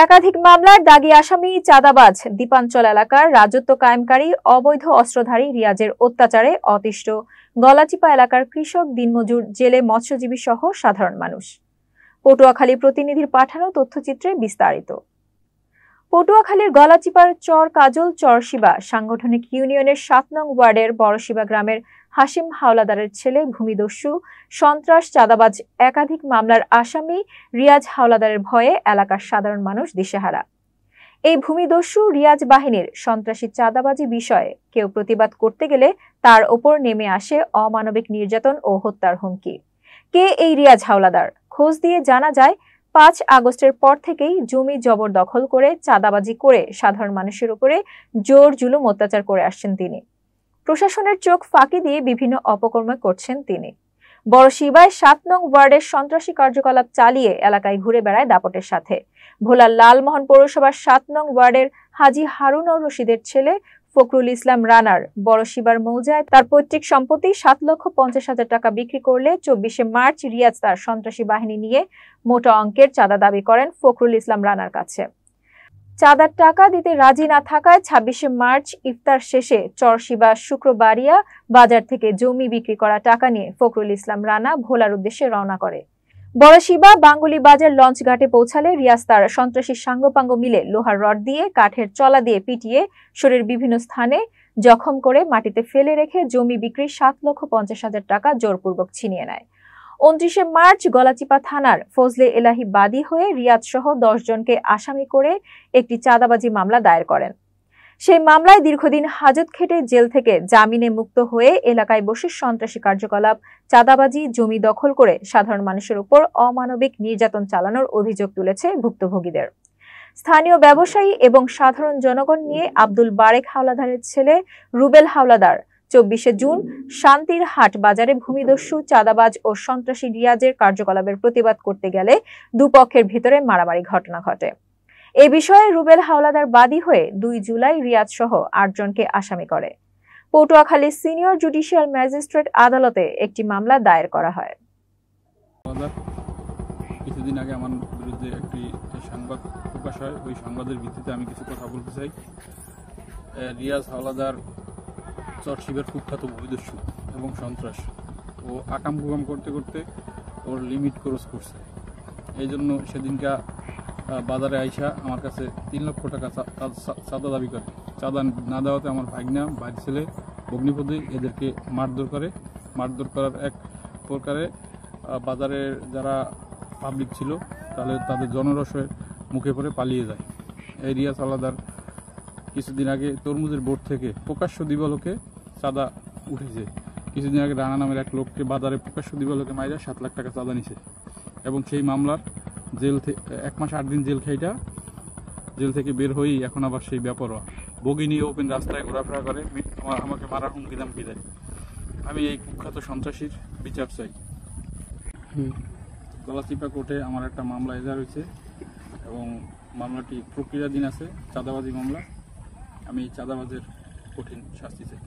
একাধিক মামলার দাগী আসামি চাঁদাবাজ দ্বীপাঞ্চল এলাকার রাজত্ব কায়েমকারী অবৈধ অস্ত্রধারী রিয়াজের অত্যাচারে অতিষ্ঠ গলাচিপা এলাকার কৃষক, দিনমজুর, জেলে, মৎস্যজীবী সহ সাধারণ মানুষ। পটুয়াখালী প্রতিনিধির পাঠানো তথ্যচিত্রে বিস্তারিত। পটুয়াখালীর গলাচিপার চর কাজল, চর শিবা সাংগঠনিক ইউনিয়নের ৭ নং ওয়ার্ডের বড়শিবা গ্রামের হাশিম হাওলাদারের ছেলে ভূমিদস্যু, সন্ত্রাস, চাঁদাবাজ একাধিক মামলার আসামি রিয়াজ হাওলাদারের ভয়ে এলাকার সাধারণ মানুষ দিশেহারা। এই ভূমিদস্যু রিয়াজ বাহিনীর সন্ত্রাসী চাঁদাবাজি বিষয়ে কেউ প্রতিবাদ করতে গেলে তার ওপর নেমে আসে অমানবিক নির্যাতন ও হত্যার হুমকি। কে এই রিয়াজ হাওলাদার? খোঁজ দিয়ে জানা যায় ৫ আগস্টের পর থেকেই জমি জবরদখল করে চাঁদাবাজি করে সাধারণ মানুষের উপরে জোর জুলুম অত্যাচার করে আসছেন তিনি। প্রশাসনের চোখ ফাঁকি দিয়ে বিভিন্ন অপকর্ম করছেন তিনি। বড়শিবায় ৭ নং ওয়ার্ডের সন্ত্রাসী কার্যকলাপ চালিয়ে এলাকায় ঘুরে বেড়ায় দাপটের সাথে। ভোলার লালমোহন পৌরসভার ৭ নং ওয়ার্ডের হাজী হারুনুর রশিদের ছেলে ফখরুল ইসলাম রানার বড়শিবার মৌজায় তার পৈতৃক সম্পত্তি ৭,৫০,০০০ টাকা বিক্রি করলে ২৪শে মার্চ রিয়াজ তার সন্ত্রাসী বাহিনী নিয়ে মোটা অঙ্কের চাঁদা দাবি করেন ফখরুল ইসলাম রানার কাছে। চাঁদার টাকা দিতে রাজি না থাকায় ২৬শে মার্চ ইফতার শেষে চরশিবা শুক্রবারিয়া বাজার থেকে জমি বিক্রি করা টাকা নিয়ে ফখরুল ইসলাম রানা ভোলার উদ্দেশ্যে রওনা করে। বড়শিবা বাঙ্গুলি বাজার লঞ্চ ঘাটে পৌঁছালে রিয়াজ তার সন্ত্রাসী সাঙ্গপাঙ্গ মিলে লোহার রড দিয়ে, কাঠের চলা দিয়ে পিটিয়ে শরীরের বিভিন্ন স্থানে জখম করে মাটিতে ফেলে রেখে জমি বিক্রি ৭,৫০,০০০ টাকা জোরপূর্বক ছিনিয়ে নেয়। ২৯শে মার্চ গলাচিপা থানার ফজলে এলাহি বাদী হয়ে রিয়াজ সহ ১০ জনকে আসামি করে একটি চাঁদাবাজি মামলা দায়ের করেন। সেই মামলায় দীর্ঘদিন হাজত খেটে জেল থেকে জামিনে মুক্ত হয়ে এলাকায় বসে সন্ত্রাসী কার্যকলাপ, চাঁদাবাজি, জমি দখল করে সাধারণ মানুষের উপর অমানবিক নির্যাতন চালানোর অভিযোগ তুলেছে ভুক্তভোগীদের। স্থানীয় ব্যবসায়ী এবং সাধারণ জনগণ নিয়ে আব্দুল বারেক হাওলাদারের ছেলে রুবেল হাওলাদার ২৪শে জুন শান্তির হাট বাজারে ভূমিদস্যু, চাঁদাবাজ ও সন্ত্রাসী রিয়াজের কার্যকলাপের প্রতিবাদ করতে গেলে দুপক্ষের ভিতরে মারামারি ঘটনা ঘটে। এ বিষয়ে রুবেল হাওলাদার বাদী হয়ে ২ জুলাই রিয়াজ সহ ৮ জনকে আসামি করে। পটুয়াখালী সিনিয়র জুডিশিয়াল ম্যাজিস্ট্রেট আদালতে একটি মামলা দায়ের করা হয়। কিছুদিন আগে আমার বিরুদ্ধে একটি সংবাদ প্রকাশ হয়, ওই সংবাদের ভিত্তিতে আমি কিছু কথা বলতে চাই। রিয়াজ হাওলাদার চরশিবের কুখ্যাত ভূমিদস্যু এবং সন্ত্রাস, ও আকাম কুকাম করতে করতে ওর লিমিট ক্রস করছে। এই জন্য সেদিনকা বাজারে আইসা আমার কাছে ৩ লক্ষ টাকা চাঁদা দাবি করে। চাঁদা না দেওয়াতে আমার ভাগনা, ভাই ছেলে, ভগ্নিপতি এদেরকে মারধর করে। মারধর করার এক প্রকারে বাজারের যারা পাবলিক ছিল তাদের জনরসের মুখে পড়ে পালিয়ে যায়। এই রিয়াজ হাওলাদার কিছুদিন আগে তরমুজের বোর্ড থেকে প্রকাশ্য দিবালোকে চাঁদা উঠেছে। কিছুদিন আগে রানা নামের এক লোককে বাজারে প্রকাশ্য দিবালোকে মাইরা ৭ লাখ টাকা চাঁদা নিছে এবং সেই মামলার জেল থেকে ১ মাস ৮ দিন জেল খাইটা জেল থেকে বের হয়েই এখন আবার সেই ব্যাপারও বগি নিয়ে ওপেন রাস্তায় ঘোরাফেরা করে, আমাকে মারার হুমকি দামকি দেয়। আমি এই কুখ্যাত সন্ত্রাসীর বিচার চাই। গলাচিপা কোর্টে আমার একটা মামলা এজাহার হয়েছে এবং মামলাটি প্রক্রিয়াধীন আছে, চাঁদাবাজি মামলা। আমি এই চাঁদাবাজের কঠিন শাস্তি চাই।